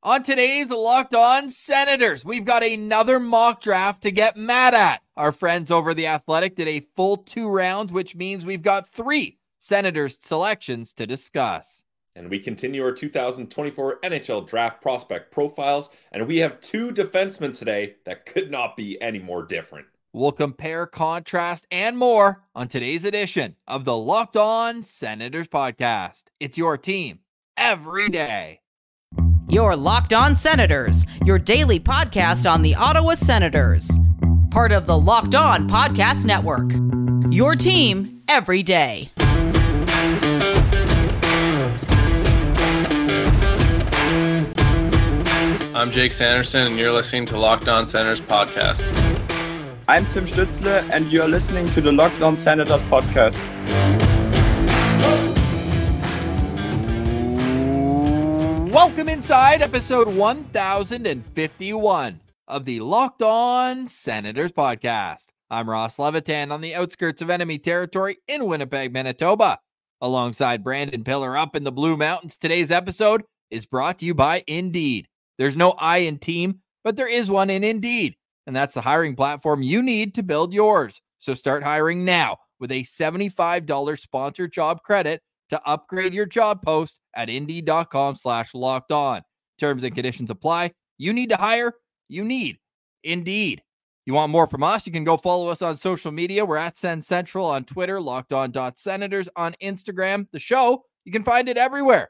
On today's Locked On Senators, we've got another mock draft to get mad at. Our friends over The Athletic did a full 2 rounds, which means we've got 3 Senators selections to discuss. And we continue our 2024 NHL Draft Prospect Profiles, and we have 2 defensemen today that could not be any more different. We'll compare, contrast, and more on today's edition of the Locked On Senators podcast. It's your team every day. You're Locked On Senators, your daily podcast on the Ottawa Senators. Part of the Locked On Podcast Network. Your team every day. I'm Jake Sanderson, and you're listening to Locked On Senators podcast. I'm Tim Stützle, and you're listening to the Locked On Senators podcast. Welcome inside episode 1051 of the Locked On Senators podcast. I'm Ross Levitan on the outskirts of enemy territory in Winnipeg, Manitoba. Alongside Brandon Piller up in the Blue Mountains, today's episode is brought to you by Indeed. There's no I in team, but there is one in Indeed, and that's the hiring platform you need to build yours. So start hiring now with a $75 sponsored job credit to upgrade your job post at Indeed.com/lockedon. Terms and conditions apply. You need to hire. You need Indeed. You want more from us? You can go follow us on social media. We're at Sens Central on Twitter, LockedOn.Senators on Instagram. The show, you can find it everywhere.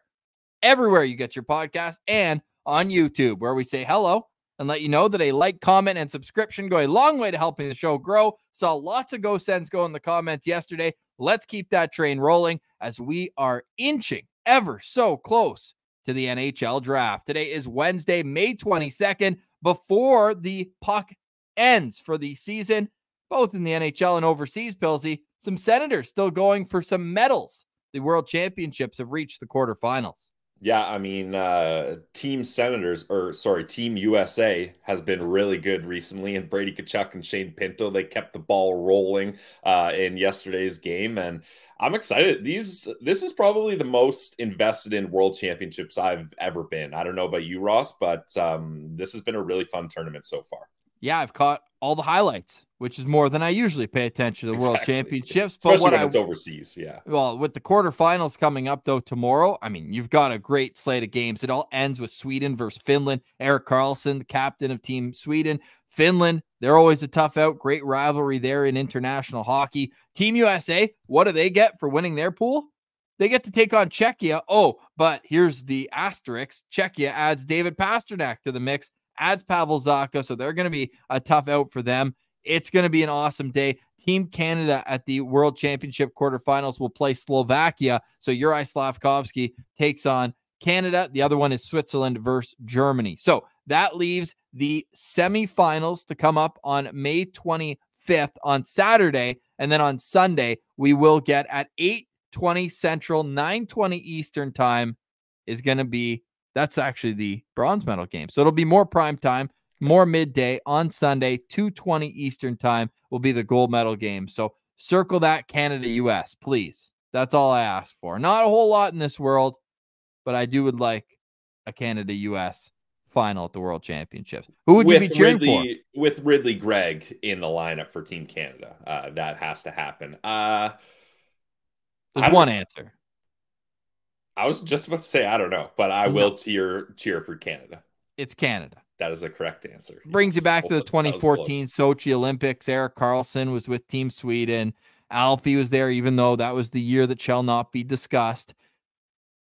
Everywhere you get your podcast, and on YouTube, where we say hello and let you know that a like, comment, and subscription go a long way to helping the show grow. Saw lots of Go Sens go in the comments yesterday. Let's keep that train rolling as we are inching ever so close to the NHL draft. Today is Wednesday, May 22nd, before the puck ends for the season, both in the NHL and overseas, Pilsy. Some Senators still going for some medals. The World Championships have reached the quarterfinals. Yeah, I mean, Team USA has been really good recently, and Brady Tkachuk and Shane Pinto, they kept the ball rolling in yesterday's game, and I'm excited. This is probably the most invested in World Championships I've ever been. I don't know about you, Ross, but this has been a really fun tournament so far. Yeah, I've caught all the highlights, which is more than I usually pay attention to the World Championships. Especially when it's overseas, yeah. Well, with the quarterfinals coming up, though, tomorrow, I mean, you've got a great slate of games. It all ends with Sweden versus Finland. Erik Karlsson, the captain of Team Sweden. Finland, they're always a tough out. Great rivalry there in international hockey. Team USA, what do they get for winning their pool? They get to take on Czechia. Oh, but here's the asterisk. Czechia adds David Pastrnak to the mix. Adds Pavel Zacha, so they're going to be a tough out for them. It's going to be an awesome day. Team Canada at the World Championship quarterfinals will play Slovakia, so Juraj Slafkovsky takes on Canada. The other one is Switzerland versus Germany. So that leaves the semifinals to come up on May 25th on Saturday, and then on Sunday, we will get at 8:20 Central, 9:20 Eastern time is going to be that's actually the bronze medal game. So it'll be more prime time, more midday on Sunday, 2:20 Eastern time will be the gold medal game. So circle that Canada-US, please. That's all I ask for. Not a whole lot in this world, but I would like a Canada-US final at the World Championships. Who would you be cheering for? With Ridley Gregg in the lineup for Team Canada. That has to happen. There's one answer. I was just about to say, I don't know, but I will cheer for Canada. It's Canada. That is the correct answer. Brings you back to the 2014 Sochi Olympics. Erik Karlsson was with Team Sweden. Alfie was there, even though that was the year that shall not be discussed.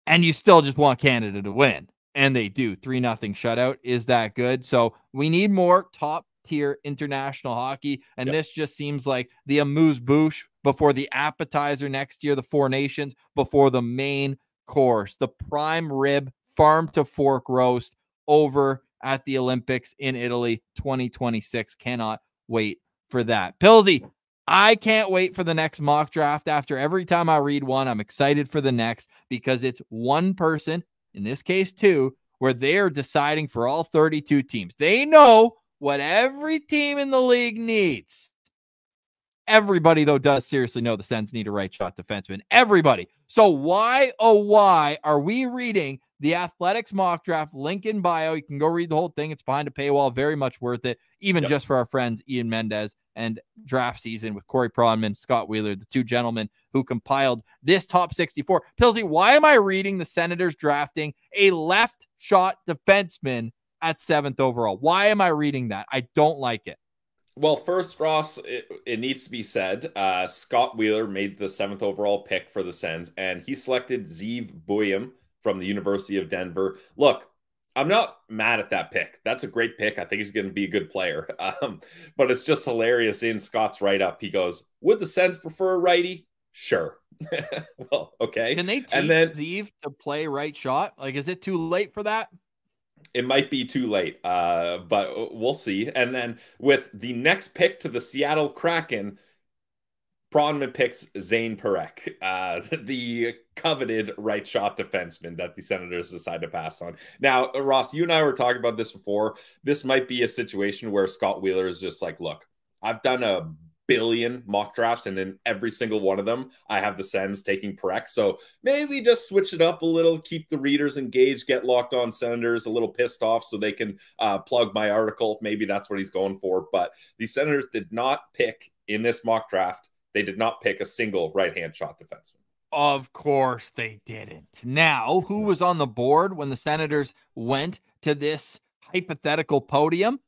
And you still just want Canada to win. And they do. 3-0 shutout is that good. So we need more top-tier international hockey. And This just seems like the amuse-bouche before the appetizer next year, the Four Nations, before the main course, the prime rib farm to fork roast over at the Olympics in Italy 2026. Cannot wait for that. Pilsy, I can't wait for the next mock draft. After every time I read one, I'm excited for the next because it's one person, in this case 2, where they're deciding for all 32 teams. They know what every team in the league needs. Everybody, though, does seriously know the Sens need a right shot defenseman. Everybody. So why, oh, why are we reading the Athletics mock draft link in bio? You can go read the whole thing. It's behind a paywall. Very much worth it, even just for our friends Ian Mendez and Draft Season with Corey Pronman, Scott Wheeler, the two gentlemen who compiled this top 64. Pilsy, why am I reading the Senators drafting a left shot defenseman at 7th overall? Why am I reading that? I don't like it. Well, first, Ross, it needs to be said, Scott Wheeler made the 7th overall pick for the Sens, and he selected Zeev Buium from the University of Denver. Look, I'm not mad at that pick. That's a great pick. I think he's going to be a good player. But it's just hilarious in Scott's write-up. He goes, would the Sens prefer a righty? Sure. Well, okay. Can they teach Zeev to play right shot? Like, is it too late for that? It might be too late, but we'll see. And then with the next pick to the Seattle Kraken, Pronman picks Zane Parekh, the coveted right shot defenseman that the Senators decide to pass on. Now, Ross, you and I were talking about this before. This might be a situation where Scott Wheeler is just like, look, I've done a billion mock drafts, and in every single one of them, I have the Sens taking Parekh. So maybe just switch it up a little, keep the readers engaged, get Locked On Senators a little pissed off so they can plug my article. Maybe that's what he's going for. But the Senators did not pick in this mock draft. They did not pick a single right-hand shot defenseman. Of course they didn't. Now, who was on the board when the Senators went to this hypothetical podium?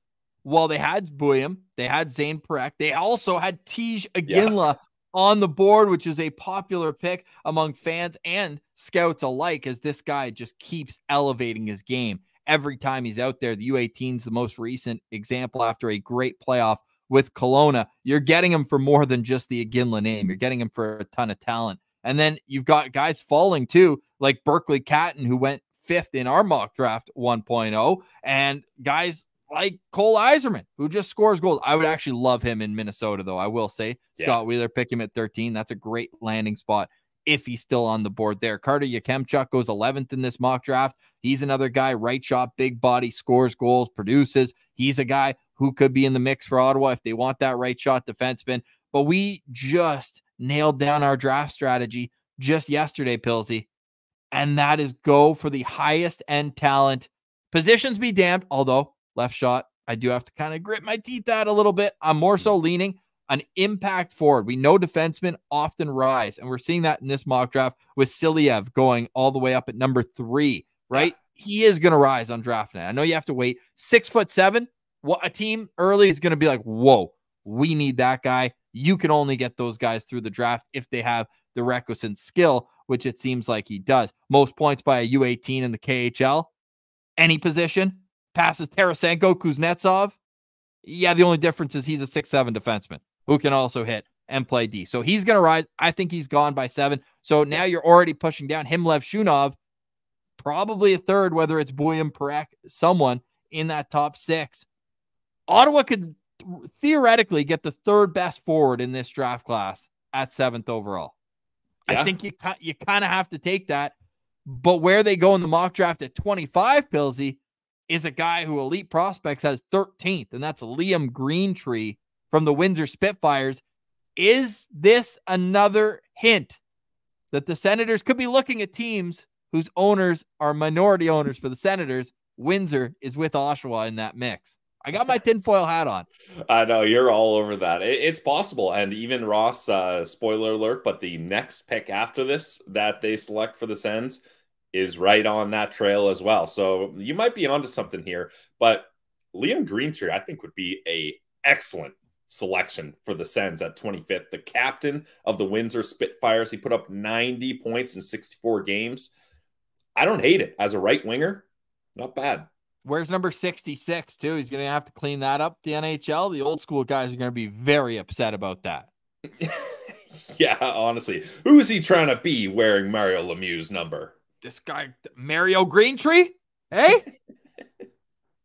Well, they had Buium, they had Zane Parekh, they also had Tej Aginla on the board, which is a popular pick among fans and scouts alike, as this guy just keeps elevating his game every time he's out there. The U18's the most recent example after a great playoff with Kelowna. You're getting him for more than just the Aginla name. You're getting him for a ton of talent. And then you've got guys falling too, like Berkeley Catton, who went 5th in our mock draft 1.0, and guys like Cole Yzerman, who just scores goals. I would actually love him in Minnesota, though. I will say Scott Wheeler, pick him at 13. That's a great landing spot if he's still on the board there. Carter Yakemchuk goes 11th in this mock draft. He's another guy, right shot, big body, scores goals, produces. He's a guy who could be in the mix for Ottawa if they want that right shot defenseman. But we just nailed down our draft strategy just yesterday, Pilsy, and that is go for the highest end talent. Positions be damned, although left shot, I do have to kind of grit my teeth out a little bit. I'm more so leaning an impact forward. We know defensemen often rise, and we're seeing that in this mock draft with Siliev going all the way up at number 3, right? Yeah. He is going to rise on draft night. I know you have to wait. 6'7", a team early is going to be like, whoa, we need that guy. You can only get those guys through the draft if they have the requisite skill, which it seems like he does. Most points by a U18 in the KHL, any position, passes Tarasenko, Kuznetsov. Yeah, the only difference is he's a 6'7" defenseman who can also hit and play D. So he's going to rise. I think he's gone by 7. So now you're already pushing down Himlev Shunov, probably a third, whether it's Buium, Parekh, someone in that top 6. Ottawa could theoretically get the 3rd best forward in this draft class at 7th overall. I think you kind of have to take that. But where they go in the mock draft at 25, Pilsy, is a guy who Elite Prospects has 13th, and that's Liam Greentree from the Windsor Spitfires. Is this another hint that the Senators could be looking at teams whose owners are minority owners for the Senators? Windsor is with Oshawa in that mix. I got my tinfoil hat on. I know, you're all over that. It's possible. And even Ross, spoiler alert, but the next pick after this that they select for the Sens is right on that trail as well. So you might be onto something here. But Liam Greentree, I think, would be a excellent selection for the Sens at 25th. The captain of the Windsor Spitfires. He put up 90 points in 64 games. I don't hate it. As a right winger, not bad. Where's number 66, too? He's going to have to clean that up, the NHL. The old school guys are going to be very upset about that. Yeah, honestly. Who is he trying to be wearing Mario Lemieux's number? This guy, Mario Greentree? Hey?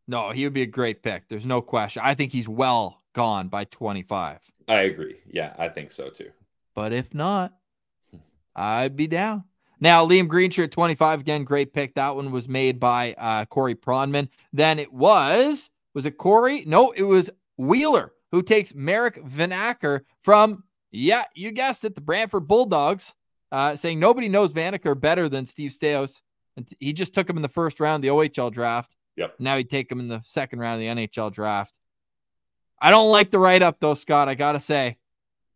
No, he would be a great pick. There's no question. I think he's well gone by 25. I agree. Yeah, I think so, too. But if not, I'd be down. Now, Liam Greentree at 25, again, great pick. That one was made by Corey Pronman. Then it was it Corey? No, it was Wheeler, who takes Marek Vanacker from Yeah, you guessed it. The Brantford Bulldogs saying nobody knows Vanacker better than Steve Stais. And he just took him in the first round of the OHL draft. Yep. Now he'd take him in the second round of the NHL draft. I don't like the write-up, though, Scott. I got to say.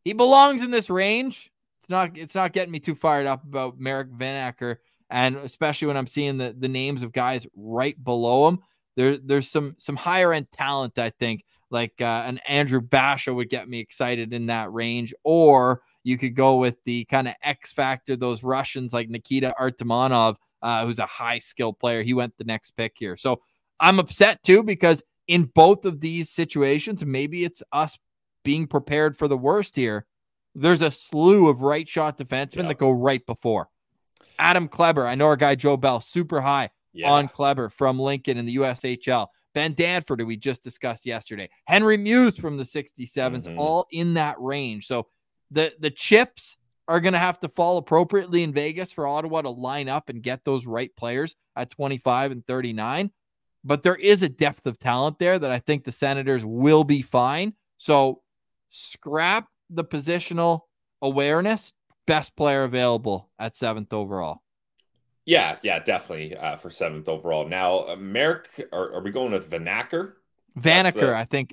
He belongs in this range. It's not getting me too fired up about Merrick Vanacker, and especially when I'm seeing the names of guys right below him. There's some higher end talent, I think, like an Andrew Basha would get me excited in that range, or you could go with the kind of X factor, those Russians like Nikita Artemonov, who's a high skill player. He went the next pick here. So I'm upset too, because in both of these situations, maybe it's us being prepared for the worst here. There's a slew of right shot defensemen that go right before. Adam Kleber, I know our guy Joe Bell, super high on Kleber from Lincoln in the USHL. Ben Danford, who we just discussed yesterday. Henry Muse from the 67s, all in that range. So the chips are going to have to fall appropriately in Vegas for Ottawa to line up and get those right players at 25 and 39. But there is a depth of talent there that I think the Senators will be fine. So scrap the positional awareness. Best player available at 7th overall. Yeah, definitely for 7th overall. Now, Merrick, are we going with Vanacker? Vanacker, I think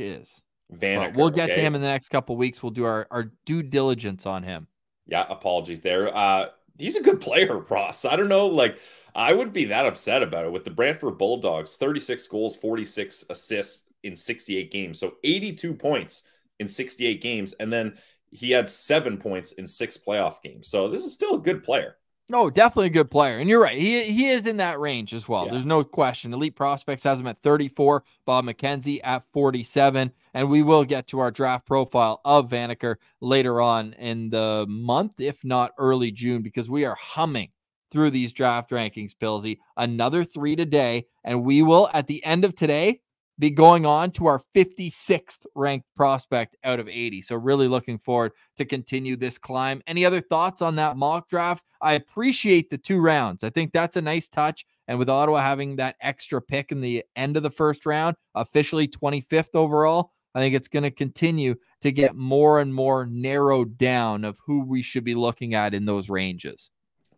is. Vanacker. But we'll get to him in the next couple of weeks. We'll do our due diligence on him. Yeah, apologies there. He's a good player, Ross. I don't know, like, I wouldn't be that upset about it. With the Brantford Bulldogs, 36 goals, 46 assists in 68 games. So 82 points in 68 games. And then he had 7 points in 6 playoff games. So this is still a good player. No, definitely a good player. And you're right. He is in that range as well. Yeah. There's no question. Elite Prospects has him at 34, Bob McKenzie at 47. And we will get to our draft profile of Vanacker later on in the month, if not early June, because we are humming through these draft rankings, Pillsy. Another 3 today. And we will, at the end of today, be going on to our 56th ranked prospect out of 80. So really looking forward to continue this climb. Any other thoughts on that mock draft? I appreciate the 2 rounds. I think that's a nice touch. And with Ottawa having that extra pick in the end of the first round, officially 25th overall, I think it's going to continue to get more and more narrowed down of who we should be looking at in those ranges.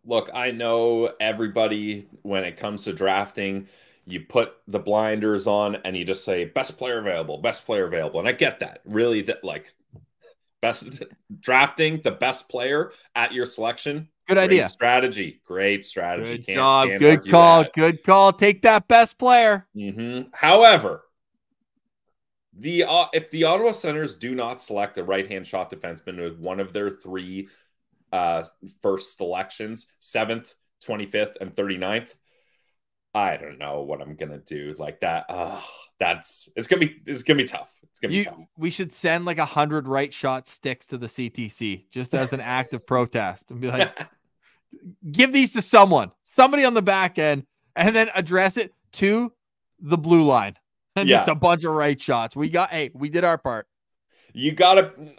Look, I know everybody, when it comes to drafting, you put the blinders on and you just say best player available. And I get that. Really, that like best drafting the best player at your selection. Good idea. Strategy. Great strategy. Good job. Good call. Good call. Take that best player. However, if the Ottawa Senators do not select a right-hand shot defenseman with one of their 3 first selections, 7th, 25th, and 39th, I don't know what I'm gonna do like that. It's gonna be tough. It's gonna be tough. We should send like 100 right shot sticks to the CTC just as an act of protest and be like, give these to somebody on the back end, and then address it to the blue line. And just a bunch of right shots. We did our part.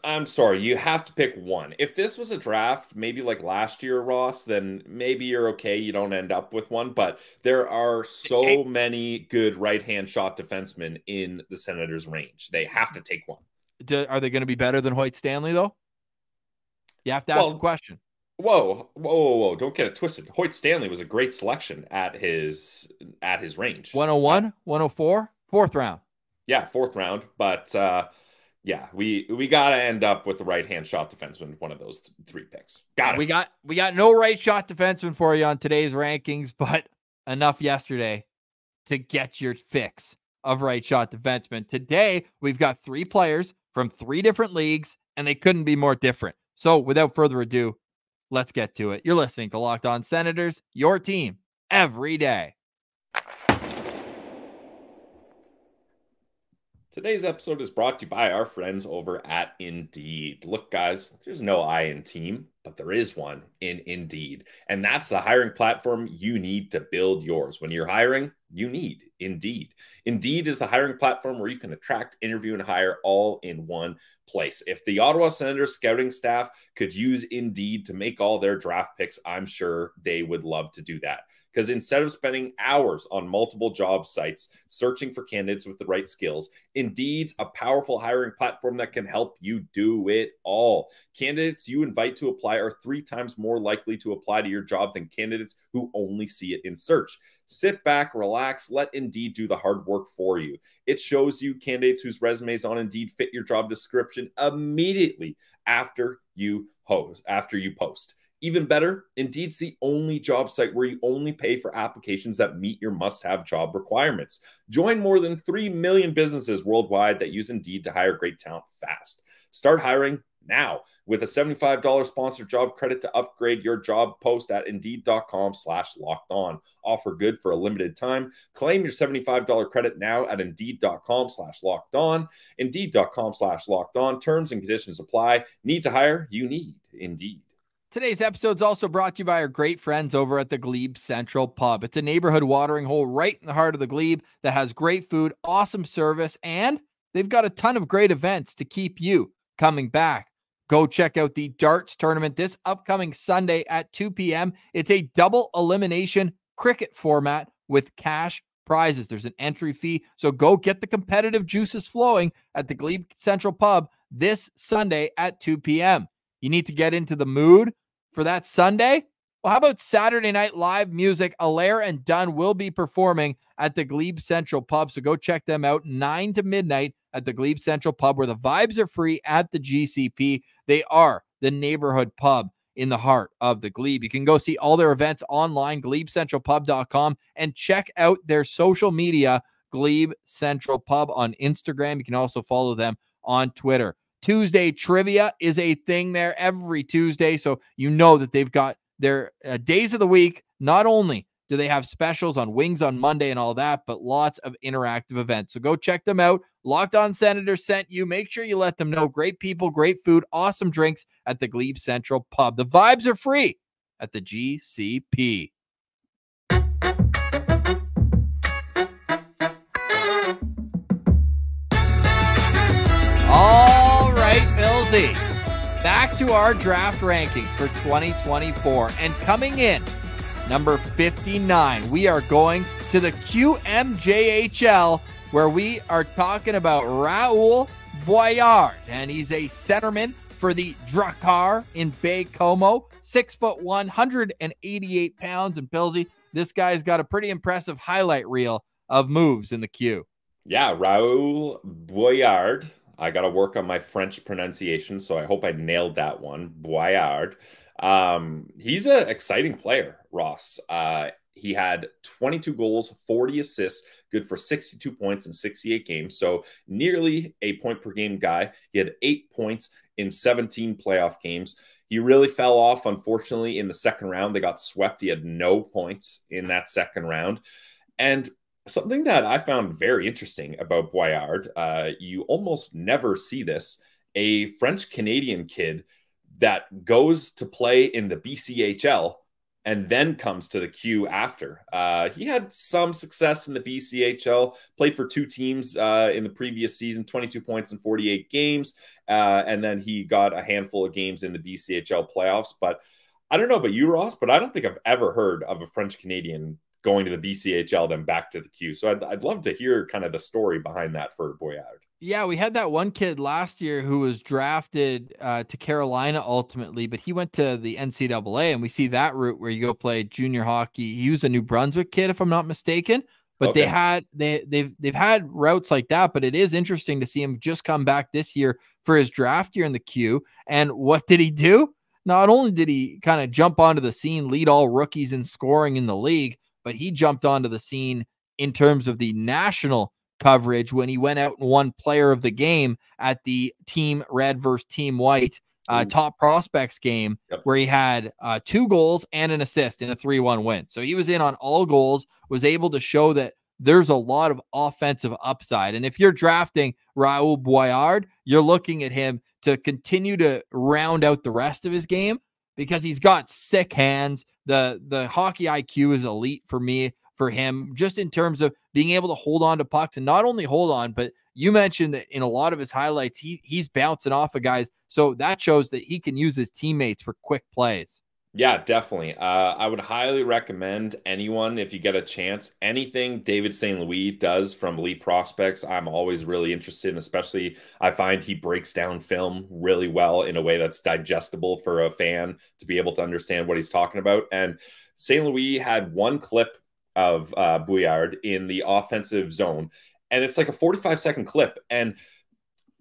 I'm sorry, you have to pick one. If this was a draft, maybe like last year, Ross, then maybe you're okay. You don't end up with one, but there are so many good right-hand shot defensemen in the Senators' range. They have to take one. Are they going to be better than Hoyt Stanley, though? You have to ask the question. Whoa. Don't get it twisted. Hoyt Stanley was a great selection at his range. 101, 104, 4th round. Yeah, 4th round, but yeah, we got to end up with the right-hand shot defenseman, one of those 3 picks. Got it. We got no right shot defenseman for you on today's rankings, but enough yesterday to get your fix of right shot defenseman. Today, we've got 3 players from 3 different leagues, and they couldn't be more different. So without further ado, let's get to it. You're listening to Locked On Senators, your team every day. Today's episode is brought to you by our friends over at Indeed. Look, guys, there's no I in team, but there is one in Indeed. And that's the hiring platform you need to build yours. When you're hiring, you need Indeed. Indeed is the hiring platform where you can attract, interview, and hire all in one place. If the Ottawa Senators scouting staff could use Indeed to make all their draft picks, I'm sure they would love to do that. because instead of spending hours on multiple job sites searching for candidates with the right skills, Indeed's a powerful hiring platform that can help you do it all. Candidates you invite to apply are 3 times more likely to apply to your job than candidates who only see it in search. Sit back, relax, let Indeed do the hard work for you. It shows you candidates whose resumes on Indeed fit your job description immediately after you post. Even better, Indeed's the only job site where you only pay for applications that meet your must-have job requirements. Join more than 3 million businesses worldwide that use Indeed to hire great talent fast. Start hiring now with a $75 sponsored job credit to upgrade your job post at Indeed.com/lockedon. Offer good for a limited time. Claim your $75 credit now at Indeed.com/lockedon. Indeed.com/lockedon. Terms and conditions apply. Need to hire? You need Indeed. Today's episode is also brought to you by our great friends over at the GLEBE Central Pub. It's a neighborhood watering hole right in the heart of the Glebe that has great food, awesome service, and they've got a ton of great events to keep you coming back. Go check out the darts tournament this upcoming Sunday at 2 p.m. It's a double elimination cricket format with cash prizes. There's an entry fee, so go get the competitive juices flowing at the GLEBE Central Pub this Sunday at 2 p.m. You need to get into the mood for that Sunday? Well, how about Saturday night live music? Allaire and Dunn will be performing at the Glebe Central Pub, so go check them out 9 to midnight at the Glebe Central Pub, where the vibes are free at the GCP. They are the neighborhood pub in the heart of the Glebe. You can go see all their events online, GlebeCentralPub.com, and check out their social media, Glebe Central Pub on Instagram. You can also follow them on Twitter. Tuesday trivia is a thing there every Tuesday, so you know that they've got their days of the week. Not only do they have specials on wings on Monday and all that, but lots of interactive events. So go check them out. Locked On Senators sent you. Make sure you let them know. Great people, great food, awesome drinks at the Glebe Central Pub. The vibes are free at the GCP. All right, Billsy. Back to our draft rankings for 2024. And coming in, number 59, we are going to the QMJHL, where we are talking about Raoul Boilard. And he's a centerman for the Drakkar in Baie-Comeau. 6'1", 188 pounds. And Pillsy, this guy's got a pretty impressive highlight reel of moves in the Q. Yeah, Raoul Boilard. I got to work on my French pronunciation, so I hope I nailed that one. Boilard. He's an exciting player, Ross. He had 22 goals, 40 assists, good for 62 points in 68 games. So nearly a point per game guy. He had 8 points in 17 playoff games. He really fell off, unfortunately, in the second round. They got swept. He had no points in that second round. And something that I found very interesting about Boilard, you almost never see this, a French-Canadian kid that goes to play in the BCHL and then comes to the Q after. He had some success in the BCHL, played for 2 teams in the previous season, 22 points in 48 games, and then he got a handful of games in the BCHL playoffs. But I don't know about you, Ross, but I don't think I've ever heard of a French-Canadian going to the BCHL, then back to the Q. So I'd love to hear kind of the story behind that for Boilard. Yeah, we had that one kid last year who was drafted to Carolina ultimately, but he went to the NCAA, and we see that route where you go play junior hockey. He was a New Brunswick kid, if I'm not mistaken, but okay. they've had routes like that. But it is interesting to see him just come back this year for his draft year in the Q. And what did he do? Not only did he kind of jump onto the scene, lead all rookies in scoring in the league, but he jumped onto the scene in terms of the national coverage when he went out and won player of the game at the Team Red versus Team White top prospects game, where he had 2 goals and an assist in a 3-1 win. So he was in on all goals, was able to show that there's a lot of offensive upside. And if you're drafting Raoul Boilard, you're looking at him to continue to round out the rest of his game because he's got sick hands. The hockey IQ is elite for him, just in terms of being able to hold on to pucks, and not only hold on, but you mentioned that in a lot of his highlights, he's bouncing off of guys. So that shows that he can use his teammates for quick plays. Yeah, definitely. I would highly recommend anyone, if you get a chance, anything David St. Louis does from Elite Prospects, I'm always really interested in, especially I find he breaks down film really well in a way that's digestible for a fan to be able to understand what he's talking about. And St. Louis had one clip of Boilard in the offensive zone, and it's like a 45-second clip. And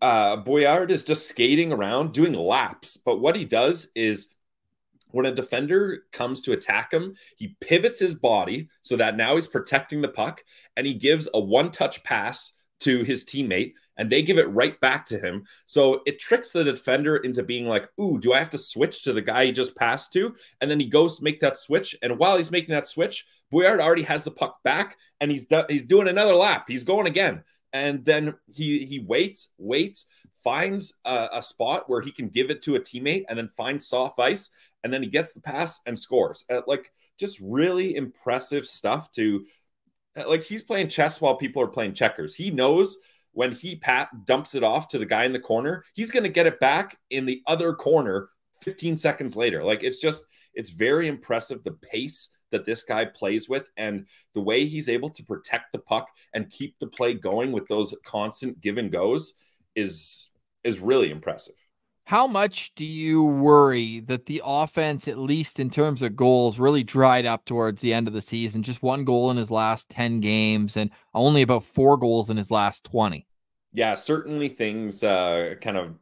Boilard is just skating around doing laps. But what he does is, when a defender comes to attack him, he pivots his body so that now he's protecting the puck, and he gives a one-touch pass to his teammate, and they give it right back to him. So it tricks the defender into being like, ooh, do I have to switch to the guy he just passed to? And then he goes to make that switch, and while he's making that switch, Boilard already has the puck back, and he's doing another lap. He's going again. And then he waits, finds a spot where he can give it to a teammate, and then finds soft ice, and then he gets the pass and scores. Like, just really impressive stuff to, like, he's playing chess while people are playing checkers. He knows when he dumps it off to the guy in the corner, he's going to get it back in the other corner 15 seconds later. Like, it's very impressive, the pace that this guy plays with, and the way he's able to protect the puck and keep the play going with those constant give and goes is really impressive. How much do you worry that the offense, at least in terms of goals, really dried up towards the end of the season? Just 1 goal in his last 10 games and only about 4 goals in his last 20. Yeah, certainly things kind of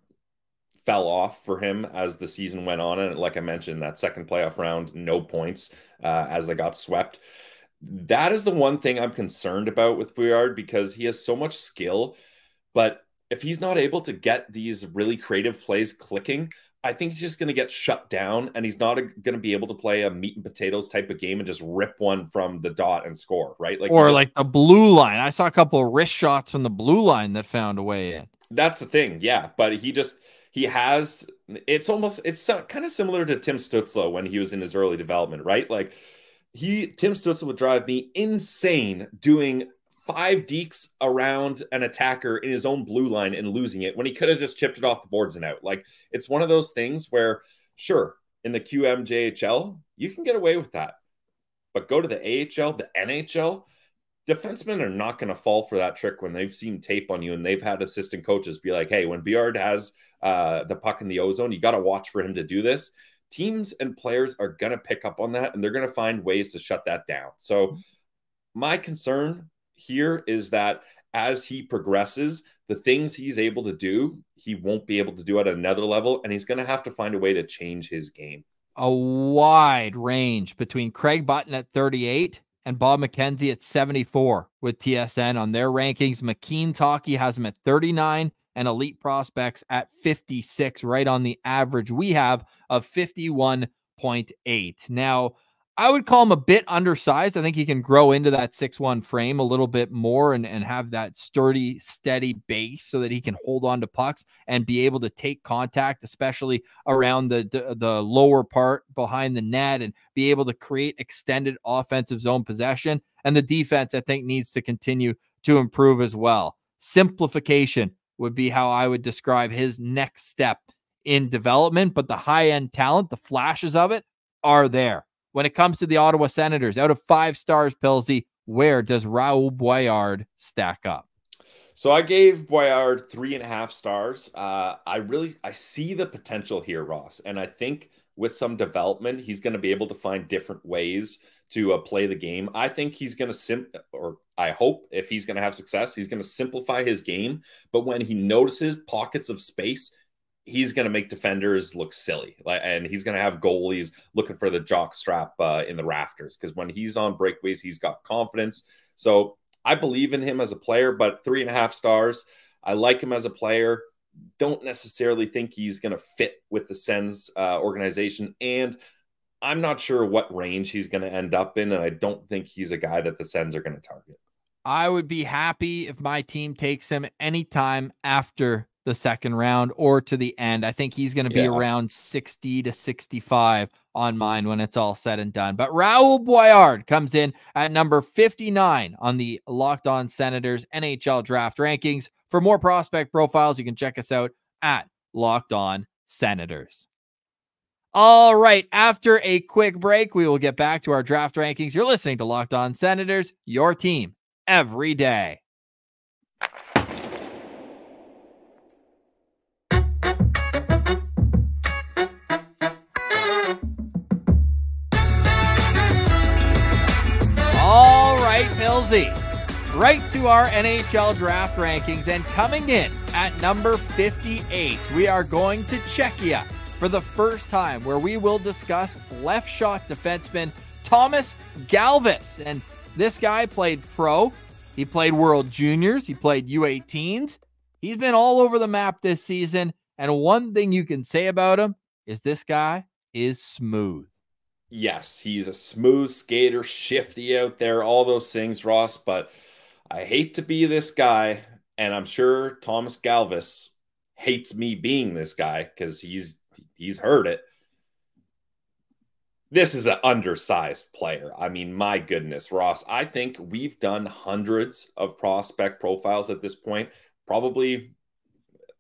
fell off for him as the season went on. And like I mentioned, that second playoff round, no points as they got swept. That is the one thing I'm concerned about with Boilard, because he has so much skill, but if he's not able to get these really creative plays clicking, I think he's just going to get shut down, and he's not going to be able to play a meat and potatoes type of game and just rip one from the dot and score, right? Like, or like the blue line. I saw a couple of wrist shots from the blue line that found a way in. That's the thing. Yeah. But it's kind of similar to Tim Stützle when he was in his early development, right? Like, Tim Stützle would drive me insane doing 5 dekes around an attacker in his own blue line and losing it when he could have just chipped it off the boards and out. Like, it's one of those things where, sure, in the QMJHL, you can get away with that. But go to the AHL, the NHL, defensemen are not going to fall for that trick when they've seen tape on you and they've had assistant coaches be like, hey, when Boilard has the puck in the O-zone, you got to watch for him to do this. Teams and players are going to pick up on that, and they're going to find ways to shut that down. So my concern here is that as he progresses, the things he's able to do, he won't be able to do at another level, and he's going to have to find a way to change his game. A wide range between Craig Button at 38 and Bob McKenzie at 74 with TSN on their rankings. McKean's Hockey has him at 39 and Elite Prospects at 56, right on the average we have of 51.8. Now, I would call him a bit undersized. I think he can grow into that 6'1" frame a little bit more and have that sturdy, steady base so that he can hold on to pucks and be able to take contact, especially around the lower part behind the net, and be able to create extended offensive zone possession. And the defense, I think, needs to continue to improve as well. Simplification would be how I would describe his next step in development, but the high-end talent, the flashes of it, are there. When it comes to the Ottawa Senators, out of 5 stars, Pilsy, where does Raoul Boilard stack up? So I gave Boilard 3.5 stars. I see the potential here, Ross. And I think with some development, he's going to be able to find different ways to play the game. I think he's going to I hope if he's going to have success, he's going to simplify his game. But when he notices pockets of space, he's going to make defenders look silly, and he's going to have goalies looking for the jock strap in the rafters, because when he's on breakaways, he's got confidence. So I believe in him as a player, but 3.5 stars. I like him as a player. Don't necessarily think he's going to fit with the Sens organization, and I'm not sure what range he's going to end up in, and I don't think he's a guy that the Sens are going to target. I would be happy if my team takes him anytime after the second round or to the end. I think he's going to be around 60 to 65 on mine when it's all said and done. But Raoul Boilard comes in at number 59 on the Locked On Senators NHL Draft Rankings. For more prospect profiles, you can check us out at Locked On Senators. All right, after a quick break, we will get back to our draft rankings. You're listening to Locked On Senators, your team every day. All right, Pilsy, right to our NHL draft rankings, and coming in at number 58, we are going to Czechia for the first time, where we will discuss left shot defenseman Tomas Galvas. And this guy played pro, he played World Juniors, he played U18s. He's been all over the map this season, and one thing you can say about him is this guy is smooth. Yes, he's a smooth skater, shifty out there, all those things, Ross, but I hate to be this guy, and I'm sure Tomas Galvas hates me being this guy because he's heard it. This is an undersized player. I mean, my goodness, Ross, I think we've done hundreds of prospect profiles at this point. Probably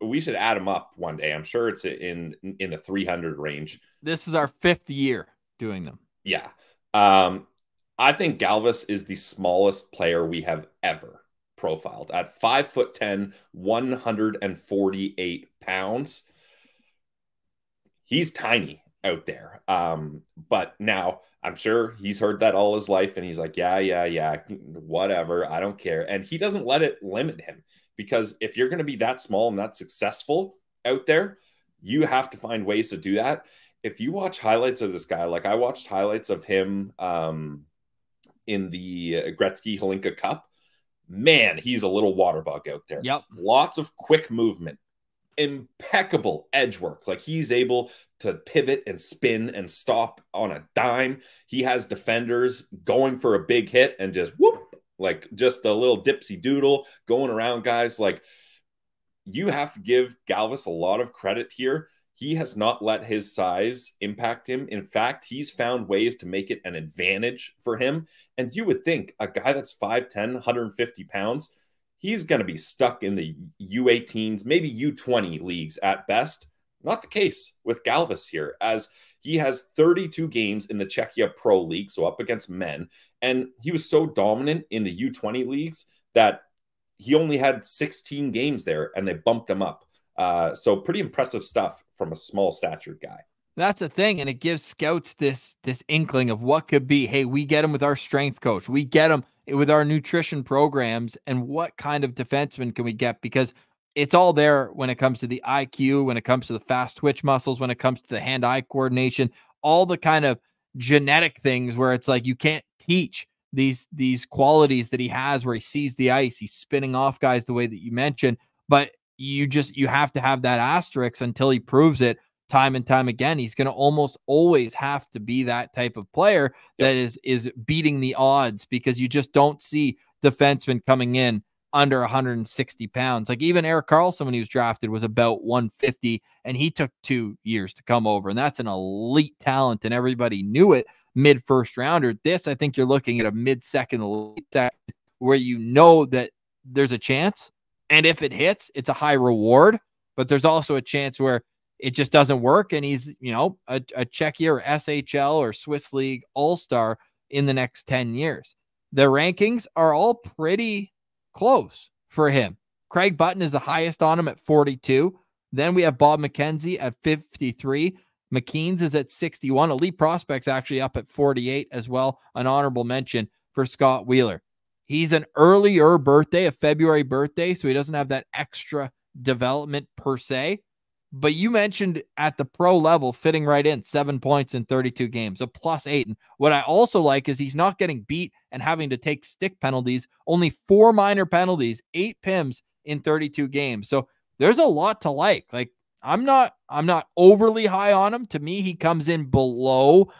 we should add them up one day. I'm sure it's in the 300 range. This is our 5th year doing them. Yeah. I think Galvas is the smallest player we have ever profiled at 5'10", 148 pounds. He's tiny out there. But now I'm sure he's heard that all his life, and he's like, yeah, whatever. I don't care. And he doesn't let it limit him, because if you're going to be that small and that successful out there, you have to find ways to do that. If you watch highlights of this guy, like I watched highlights of him in the Gretzky Holinka Cup, man, he's a little water bug out there. Yep. Lots of quick movement, impeccable edge work. Like he's able to pivot and spin and stop on a dime. He has defenders going for a big hit and just whoop, like just a little dipsy doodle going around guys. Like, you have to give Galvas a lot of credit here. He has not let his size impact him. In fact, he's found ways to make it an advantage for him. And you would think a guy that's 5'10", 150 pounds, he's going to be stuck in the U18s, maybe U20 leagues at best. Not the case with Galvas here, as he has 32 games in the Czechia Pro League, so up against men. And he was so dominant in the U20 leagues that he only had 16 games there, and they bumped him up. So pretty impressive stuff from a small statured guy. That's a thing, and it gives scouts this inkling of what could be. Hey, we get him with our strength coach. We get him with our nutrition programs, and what kind of defenseman can we get? Because it's all there when it comes to the IQ, when it comes to the fast twitch muscles, when it comes to the hand-eye coordination, all the kind of genetic things where it's like you can't teach these qualities that he has, where he sees the ice, he's spinning off guys the way that you mentioned, but you have to have that asterisk until he proves it time and time again. He's going to almost always have to be that type of player that is beating the odds, because you just don't see defensemen coming in under 160 pounds. Like even Erik Karlsson, when he was drafted, was about 150, and he took 2 years to come over, and that's an elite talent, and everybody knew it. Mid-first rounder. This, I think you're looking at a mid-second elite second, where you know that there's a chance, and if it hits, it's a high reward, but there's also a chance where it just doesn't work, and he's, you know, a Czechia or SHL or Swiss League all-star in the next 10 years. The rankings are all pretty close for him. Craig Button is the highest on him at 42. Then we have Bob McKenzie at 53. McKean's is at 61. Elite Prospects actually up at 48 as well. An honorable mention for Scott Wheeler. He's an earlier birthday, a February birthday, so he doesn't have that extra development per se. But you mentioned at the pro level, fitting right in, 7 points in 32 games, a +8. And what I also like is he's not getting beat and having to take stick penalties, only 4 minor penalties, 8 PIMs in 32 games. So there's a lot to like. Like, I'm not overly high on him. To me, he comes in below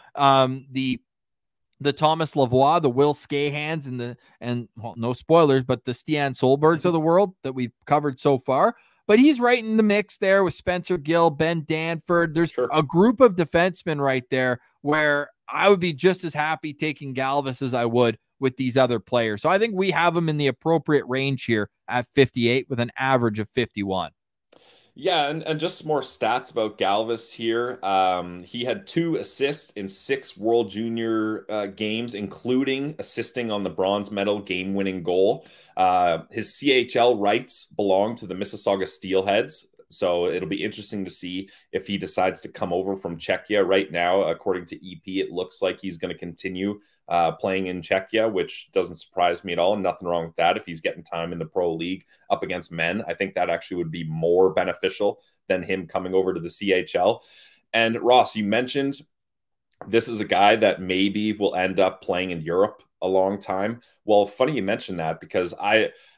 the Thomas Lavoie, the Will Skahans, and well, no spoilers, but the Stian Solbergs of the world that we've covered so far. But he's right in the mix there with Spencer Gill, Ben Danford. There's a group of defensemen right there where I would be just as happy taking Galvas as I would with these other players. So I think we have him in the appropriate range here at 58 with an average of 51. Yeah, and just some more stats about Galvas here. He had 2 assists in 6 World Junior games, including assisting on the bronze medal game-winning goal. His CHL rights belong to the Mississauga Steelheads, so it'll be interesting to see if he decides to come over from Czechia. Right now, according to EP, it looks like he's going to continue playing in Czechia, which doesn't surprise me at all. Nothing wrong with that. If he's getting time in the pro league up against men, I think that actually would be more beneficial than him coming over to the CHL. And Ross, you mentioned this is a guy that maybe will end up playing in Europe a long time. Well, funny you mentioned that, because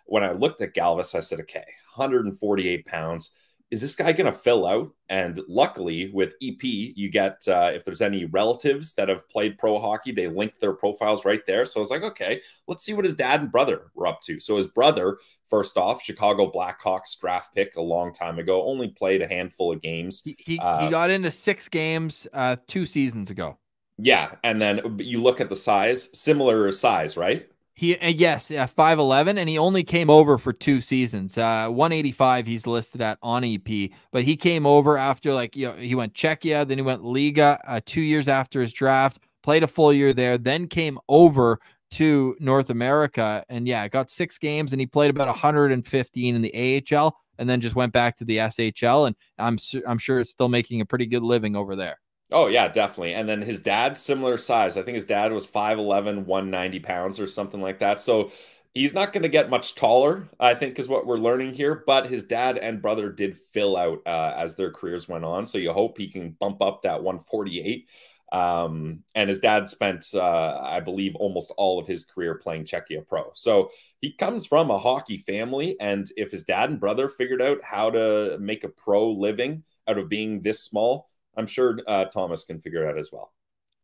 when I looked at Galvas, I said, okay, 148 pounds. Is this guy going to fill out? And luckily with EP, you get, if there's any relatives that have played pro hockey, they link their profiles right there. So I was like, okay, let's see what his dad and brother were up to. So his brother, first off, Chicago Blackhawks draft pick a long time ago, only played a handful of games. He got into 6 games 2 seasons ago. Yeah. And then you look at the size, similar size, right? Yes, 5'11", and he only came over for 2 seasons. 185 he's listed at on EP, but he came over after, he went Czechia, then he went Liga 2 years after his draft, played a full year there, then came over to North America, and got 6 games, and he played about 115 in the AHL, and then just went back to the SHL, and I'm sure it's still making a pretty good living over there. Oh, yeah, definitely. And then his dad, similar size. I think his dad was 5'11", 190 pounds or something like that. So he's not going to get much taller, I think, is what we're learning here. But his dad and brother did fill out as their careers went on. So you hope he can bump up that 148. And his dad spent, I believe, almost all of his career playing Czechia Pro. So he comes from a hockey family. And if his dad and brother figured out how to make a pro living out of being this small, I'm sure Thomas can figure it out as well.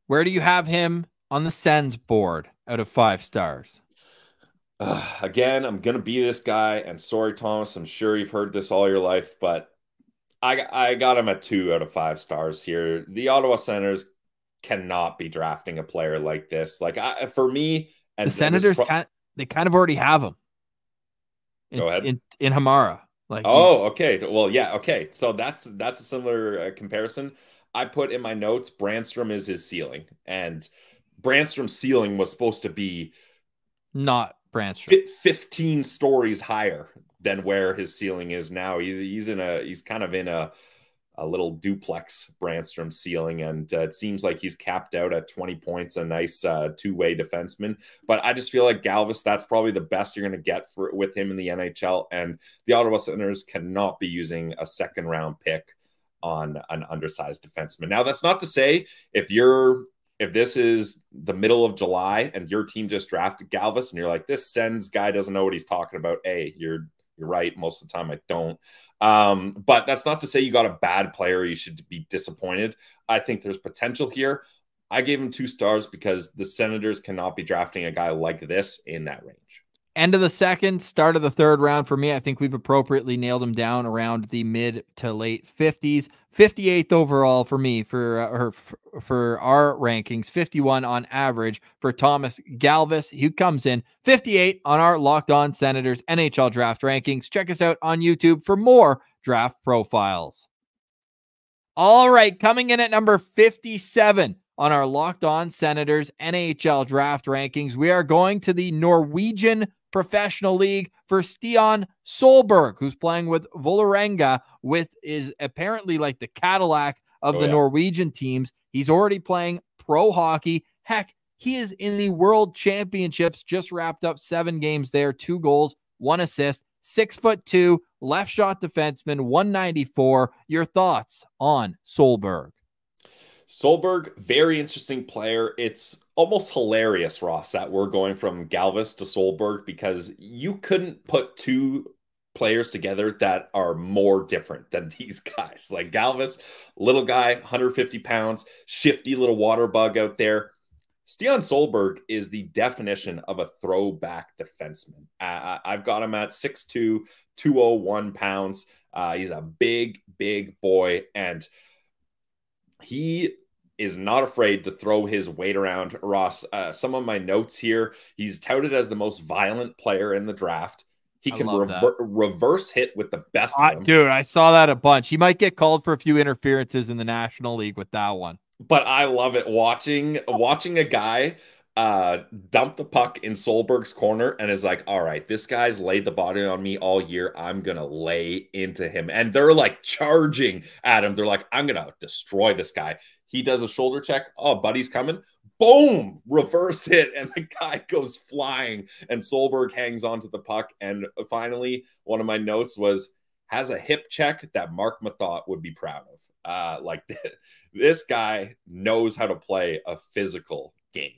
Where do you have him on the Sens board out of 5 stars? Again, I'm going to be this guy. And sorry, Thomas, I'm sure you've heard this all your life, but I got him at 2 out of 5 stars here. The Ottawa Senators cannot be drafting a player like this. For me, and the Senators, they kind of already have him. Go ahead. In Hamara. Okay. Well, yeah. Okay. So that's a similar comparison. I put in my notes, Brandstrom is his ceiling, and Brandstrom's ceiling was supposed to be not Brandstrom 15 stories higher than where his ceiling is now. He's kind of in a little duplex Brandstrom ceiling, and it seems like he's capped out at 20 points, a nice two-way defenseman. But I just feel like Galvas, that's probably the best you're going to get with him in the NHL, and the Ottawa Senators cannot be using a second-round pick on an undersized defenseman. Now, that's not to say if this is the middle of July and your team just drafted Galvas and you're like, this Sens guy doesn't know what he's talking about, you're right. Most of the time I don't. But that's not to say you got a bad player, you should be disappointed. I think there's potential here. I gave him 2 stars because the Senators cannot be drafting a guy like this in that range. End of the second, start of the third round for me. I think we've appropriately nailed him down around the mid to late 50s. 58th overall for me for our rankings, 51 on average for Tomas Galvas. He comes in 58 on our Locked On Senators NHL Draft rankings. Check us out on YouTube for more draft profiles. All right, coming in at number 57 on our Locked On Senators NHL Draft rankings, we are going to the Norwegian Professional League for Stian Solberg, who's playing with Vålerenga, is apparently like the Cadillac of the Norwegian teams. He's already playing pro hockey. Heck, he is in the World Championships, just wrapped up 7 games there, 2 goals, 1 assist, 6'2", left shot defenseman, 194. Your thoughts on Solberg? Solberg, very interesting player. It's almost hilarious, Ross, that we're going from Galvas to Solberg, because you couldn't put 2 players together that are more different than these guys. Like Galvas, little guy, 150 pounds, shifty little water bug out there. Stian Solberg is the definition of a throwback defenseman. I've got him at 6'2", 201 pounds. He's a big, big boy, and he is not afraid to throw his weight around. Ross, some of my notes here, he's touted as the most violent player in the draft. He I can love that. reverse hit with the best of them. Dude, I saw that a bunch. He might get called for a few interferences in the National League with that one. But I love it watching a guy dump the puck in Solberg's corner and is like, all right, this guy's laid the body on me all year. I'm going to lay into him. And they're like charging at him. They're like, I'm going to destroy this guy. He does a shoulder check. Oh, buddy's coming. Boom! Reverse hit. And the guy goes flying. And Solberg hangs onto the puck. And finally, one of my notes was, has a hip check that Mark Mathot would be proud of. This guy knows how to play a physical game.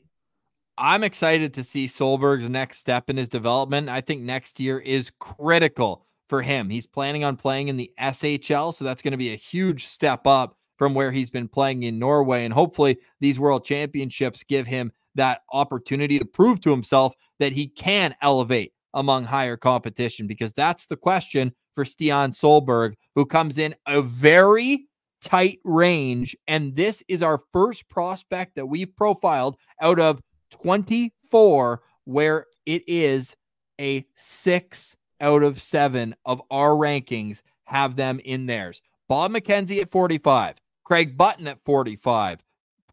I'm excited to see Solberg's next step in his development. I think next year is critical for him. He's planning on playing in the SHL, so that's going to be a huge step up from where he's been playing in Norway. And hopefully these World Championships give him that opportunity to prove to himself that he can elevate among higher competition, because that's the question for Stian Solberg, who comes in a very tight range. And this is our first prospect that we've profiled out of 24 where it is a 6 out of 7 of our rankings have them in theirs. Bob McKenzie at 45, Craig Button at 45,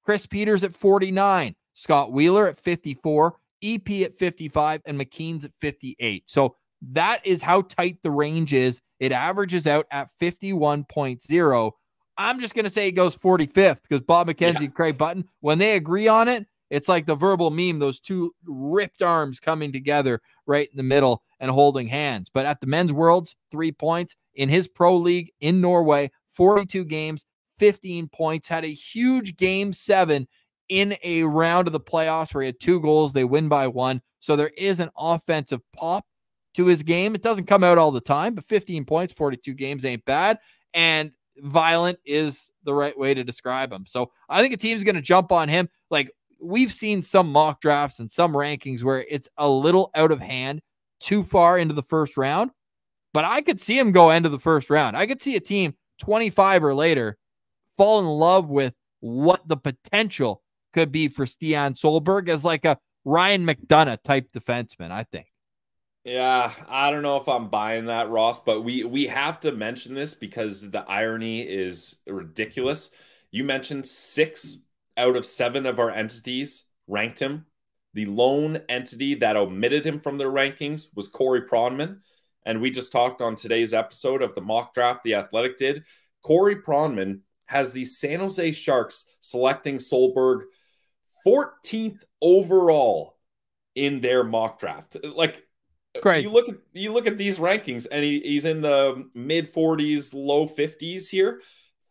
Chris Peters at 49, Scott Wheeler at 54, EP at 55, and McKean's at 58. So that is how tight the range is. It averages out at 51.0. I'm just going to say it goes 45th because Bob McKenzie and Craig Button, when they agree on it, it's like the verbal meme, those two ripped arms coming together right in the middle and holding hands. But at the Men's Worlds, 3 points. In his pro league in Norway, 42 games, 15 points. Had a huge Game 7 in a round of the playoffs where he had 2 goals. They win by 1. So there is an offensive pop to his game. It doesn't come out all the time, but 15 points, 42 games ain't bad. And violent is the right way to describe him. So I think a team's going to jump on him. Like, we've seen some mock drafts and some rankings where it's a little out of hand too far into the first round, but I could see him go end of the first round. I could see a team 25 or later fall in love with what the potential could be for Stian Solberg as like a Ryan McDonough type defenseman, I think. Yeah, I don't know if I'm buying that, Ross, but we have to mention this because the irony is ridiculous. You mentioned 6 out of 7 of our entities ranked him. The lone entity that omitted him from their rankings was Corey Pronman. And we just talked on today's episode of the mock draft The Athletic did. Corey Pronman has the San Jose Sharks selecting Solberg 14th overall in their mock draft. Like, great. You look at these rankings, and he's in the mid 40s, low 50s here.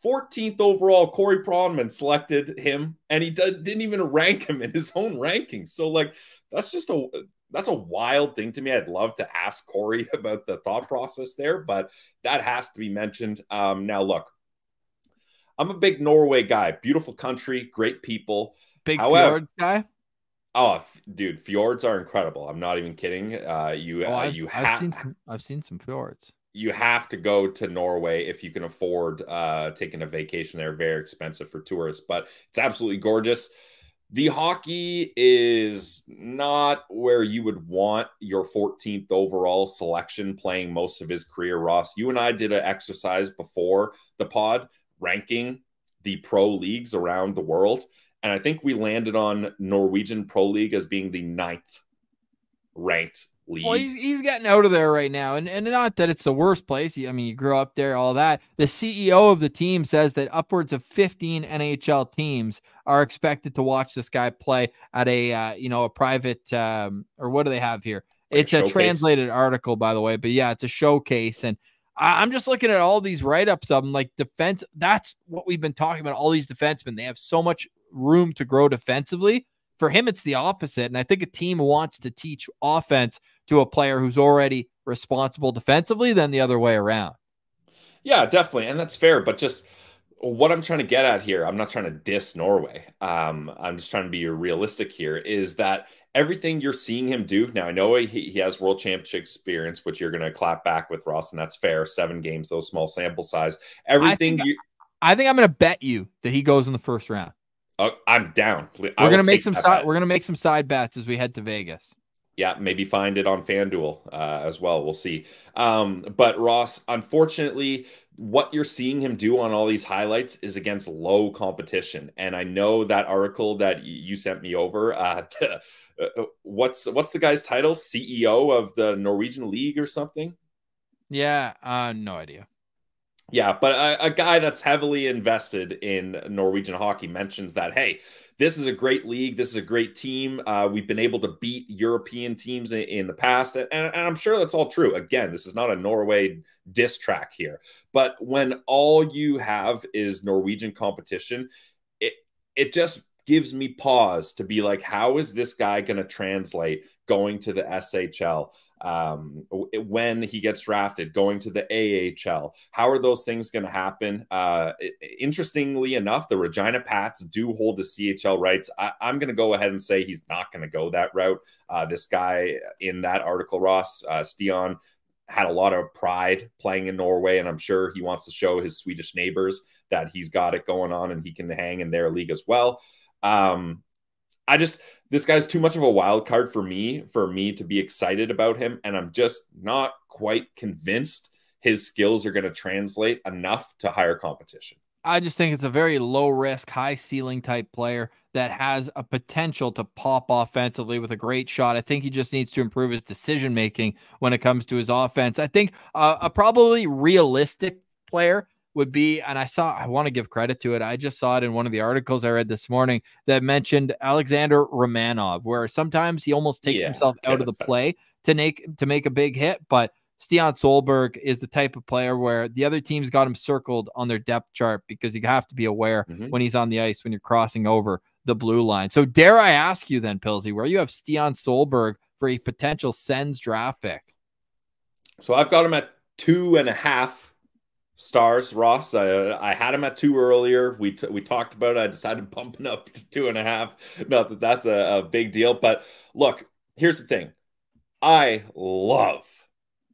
14th overall, Corey Pronman selected him, and he didn't even rank him in his own rankings. So, like, that's a wild thing to me. I'd love to ask Corey about the thought process there, but that has to be mentioned. Now, look, I'm a big Norway guy. Beautiful country, great people. Big fjord guy? Oh, dude, fjords are incredible. I'm not even kidding. I've seen some fjords. You have to go to Norway if you can afford taking a vacation there. Very expensive for tourists, but it's absolutely gorgeous. The hockey is not where you would want your 14th overall selection playing most of his career, Ross. You and I did an exercise before the pod ranking the pro leagues around the world, and I think we landed on Norwegian Pro League as being the 9th ranked league. Well, he's getting out of there right now, and not that it's the worst place. I mean, you grew up there, all that. The CEO of the team says that upwards of 15 NHL teams are expected to watch this guy play at a a private or what do they have here? Like it's a translated article, by the way, but yeah, it's a showcase. And I'm just looking at all these write-ups of them, like defense. That's what we've been talking about. All these defensemen, they have so much room to grow defensively. For him, it's the opposite. And I think a team wants to teach offense to a player who's already responsible defensively than the other way around. Yeah, definitely. And that's fair. But just what I'm trying to get at here, I'm not trying to diss Norway. I'm just trying to be realistic here, is that everything you're seeing him do now, I know he has world championship experience, which you're going to clap back with, Ross, and that's fair. 7 games, those small sample size. Everything I think I'm going to bet you that he goes in the first round. I'm down. We're going to make some side bets as we head to Vegas. Yeah, maybe find it on FanDuel as well. We'll see. But Ross, unfortunately, what you're seeing him do on all these highlights is against low competition. And I know that article that you sent me over, what's the guy's title? CEO of the Norwegian League or something? Yeah, no idea. Yeah, but a guy that's heavily invested in Norwegian hockey mentions that, hey, this is a great league. This is a great team. We've been able to beat European teams in the past. And I'm sure that's all true. Again, this is not a Norway diss track here. But when all you have is Norwegian competition, it just gives me pause to be like, how is this guy going to translate going to the SHL? When he gets drafted, going to the AHL, how are those things going to happen? Interestingly enough, the Regina Pats do hold the CHL rights. I'm going to go ahead and say he's not going to go that route. This guy in that article, Ross, Stian, had a lot of pride playing in Norway, and I'm sure he wants to show his Swedish neighbors that he's got it going on and he can hang in their league as well. This guy's too much of a wild card for me to be excited about him. And I'm just not quite convinced his skills are going to translate enough to higher competition. I just think it's a very low risk, high ceiling type player that has a potential to pop offensively with a great shot. I think he just needs to improve his decision making when it comes to his offense. I think a probably realistic player would be, and I want to give credit to it. I just saw it in one of the articles I read this morning that mentioned Alexander Romanov, where sometimes he almost takes himself out of the play to make a big hit. But Stian Solberg is the type of player where the other team's got him circled on their depth chart because you have to be aware when he's on the ice, when you're crossing over the blue line. So dare I ask you then, Pilsy, where you have Stian Solberg for a potential Sens draft pick? So I've got him at 2.5 stars, Ross. I had him at 2 earlier. We talked about it. I decided bumping up to 2.5. Not that that's a big deal, but look, here's the thing. I love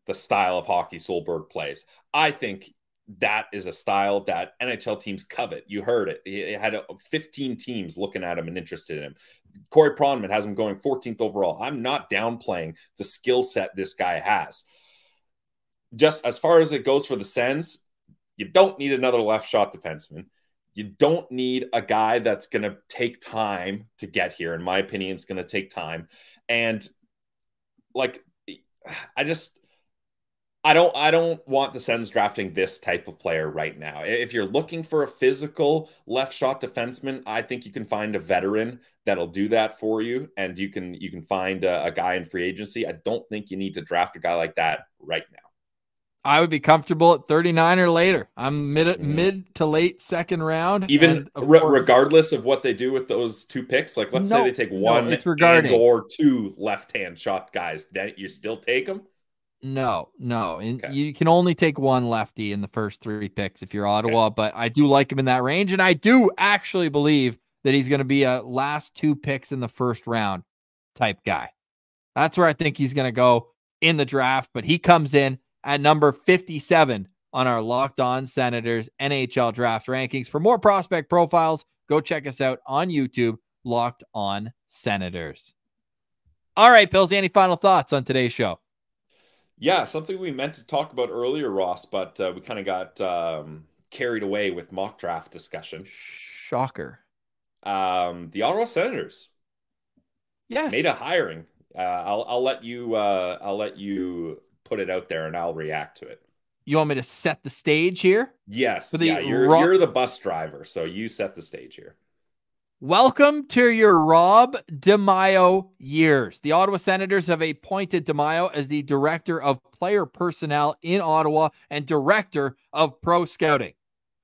the style of hockey Solberg plays. I think that is a style that NHL teams covet. You heard it. He had 15 teams looking at him and interested in him. Corey Pronman has him going 14th overall. I'm not downplaying the skill set this guy has. Just as far as it goes for the Sens, you don't need another left shot defenseman. You don't need a guy that's going to take time to get here. In my opinion, it's going to take time. And like, I don't want the Sens drafting this type of player right now. If you're looking for a physical left shot defenseman, I think you can find a veteran that'll do that for you. And you can find a guy in free agency. I don't think you need to draft a guy like that right now. I would be comfortable at 39 or later. I'm mid to late second round. Even regardless of what they do with those 2 picks, like let's say they take one or 2 left-hand shot guys, then you still take them? No. Okay. You can only take 1 lefty in the first 3 picks if you're Ottawa, but I do like him in that range. And I do actually believe that he's going to be a last 2 picks in the first round type guy. That's where I think he's going to go in the draft, but he comes in at number 57 on our Locked On Senators NHL Draft Rankings. For more prospect profiles, go check us out on YouTube, Locked On Senators. All right, Pilsy, any final thoughts on today's show? Yeah, something we meant to talk about earlier, Ross, but we kind of got carried away with mock draft discussion. Shocker. The Ottawa Senators made a hiring. I'll let you put it out there and I'll react to it. You want me to set the stage here? Yes. You're the bus driver, so you set the stage here. Welcome to your Rob DiMaio years. The Ottawa Senators have appointed DiMaio as the director of player personnel in Ottawa and director of pro scouting.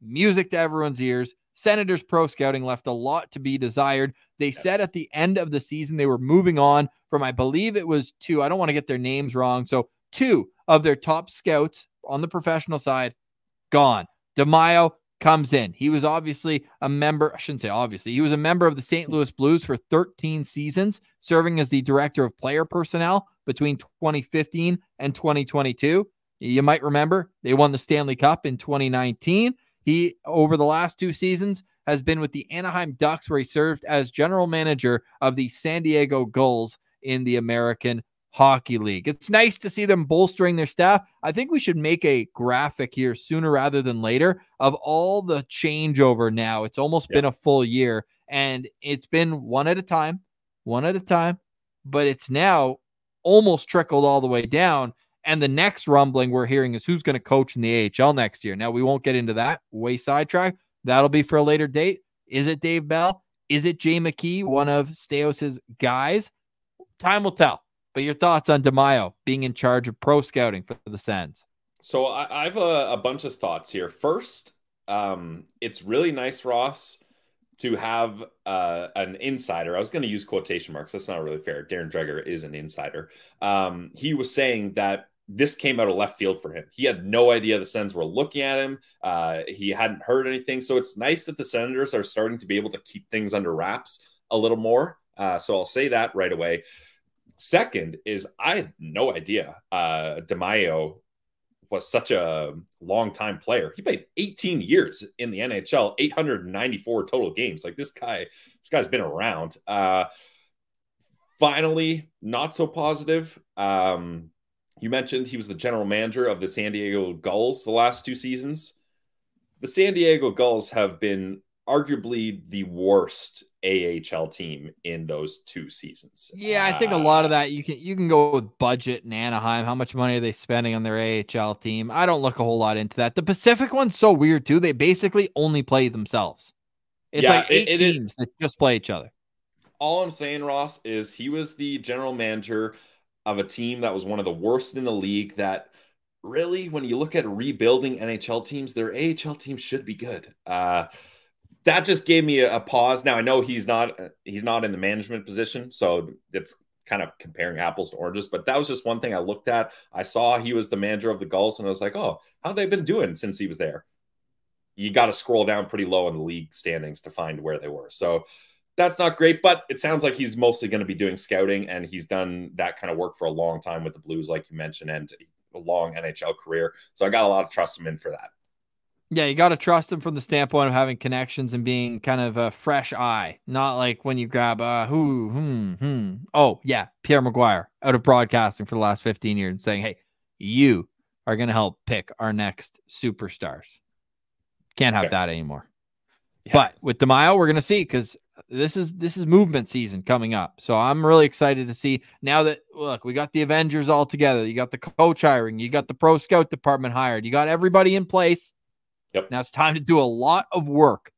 Music to everyone's ears. Senators pro scouting left a lot to be desired. They said at the end of the season they were moving on from, I believe it was 2. I don't want to get their names wrong. So 2 of their top scouts on the professional side gone. DiMaio comes in. He was obviously a member. I shouldn't say obviously. He was a member of the St. Louis Blues for 13 seasons, serving as the director of player personnel between 2015 and 2022. You might remember they won the Stanley Cup in 2019. He, over the last 2 seasons, has been with the Anaheim Ducks, where he served as general manager of the San Diego Gulls in the American Hockey League. It's nice to see them bolstering their staff. I think we should make a graphic here sooner rather than later of all the changeover now. It's almost been a full year, and it's been one at a time, but it's now almost trickled all the way down. And the next rumbling we're hearing is who's going to coach in the AHL next year. Now, we won't get into that, way sidetrack. That'll be for a later date. Is it Dave Bell? Is it Jay McKee, one of Staios' guys? Time will tell. But your thoughts on DiMaio being in charge of pro scouting for the Sens? So I have a bunch of thoughts here. First, it's really nice, Ross, to have an insider. I was going to use quotation marks. That's not really fair. Darren Dreger is an insider. He was saying that this came out of left field for him. He had no idea the Sens were looking at him. He hadn't heard anything. So it's nice that the Senators are starting to be able to keep things under wraps a little more. So I'll say that right away. Second is I had no idea DiMaio was such a long-time player. He played 18 years in the NHL, 894 total games. Like this guy's been around. Finally, not so positive. You mentioned he was the general manager of the San Diego Gulls the last 2 seasons. The San Diego Gulls have been arguably the worst AHL team in those 2 seasons. Yeah, I think a lot of that you can go with budget and Anaheim. How much money are they spending on their AHL team? I don't look a whole lot into that. The Pacific one's so weird too. They basically only play themselves. It's like 8 teams that just play each other. All I'm saying, Ross, is he was the general manager of a team that was one of the worst in the league. That really, when you look at rebuilding NHL teams, their AHL teams should be good. That just gave me a pause. Now I know he's not in the management position, so it's kind of comparing apples to oranges. But that was just one thing I looked at. I saw he was the manager of the Gulls, and I was like, oh, how have they been doing since he was there? You got to scroll down pretty low in the league standings to find where they were. So that's not great, but it sounds like he's mostly going to be doing scouting, and he's done that kind of work for a long time with the Blues, like you mentioned, and a long NHL career. So I got a lot of trust him in for that. Yeah, you got to trust him from the standpoint of having connections and being kind of a fresh eye, not like when you grab oh yeah, Pierre Maguire out of broadcasting for the last 15 years and saying, hey, you are going to help pick our next superstars. Can't have that anymore. Yeah. But with DiMaio, we're going to see, because this is movement season coming up. So I'm really excited to see now that, look, we got the Avengers all together. You got the coach hiring. You got the pro scout department hired. You got everybody in place. Yep. Now it's time to do a lot of work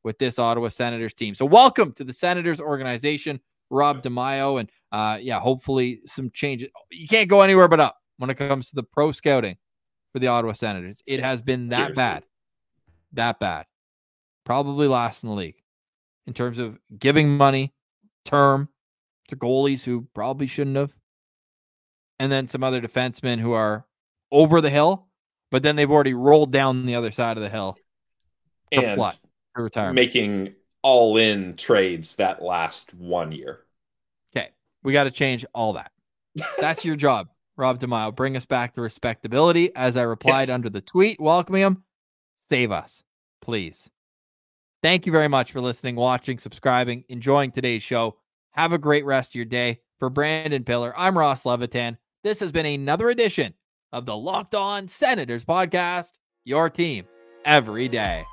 with this Ottawa Senators team. So welcome to the Senators organization, Rob DiMaio. And yeah, hopefully some changes. You can't go anywhere but up when it comes to the pro scouting for the Ottawa Senators. It has been that bad. That bad. Probably last in the league in terms of giving money, term to goalies who probably shouldn't have. And then some other defensemen who are over the hill, but then they've already rolled down the other side of the hill. And what? For retirement. Making all-in trades that last 1 year. Okay. We got to change all that. That's your job, Rob DiMaio. Bring us back to respectability. As I replied under the tweet, welcoming him, save us, please. Thank you very much for listening, watching, subscribing, enjoying today's show. Have a great rest of your day. For Brandon Piller, I'm Ross Levitan. This has been another edition of the Locked On Senators podcast, your team every day.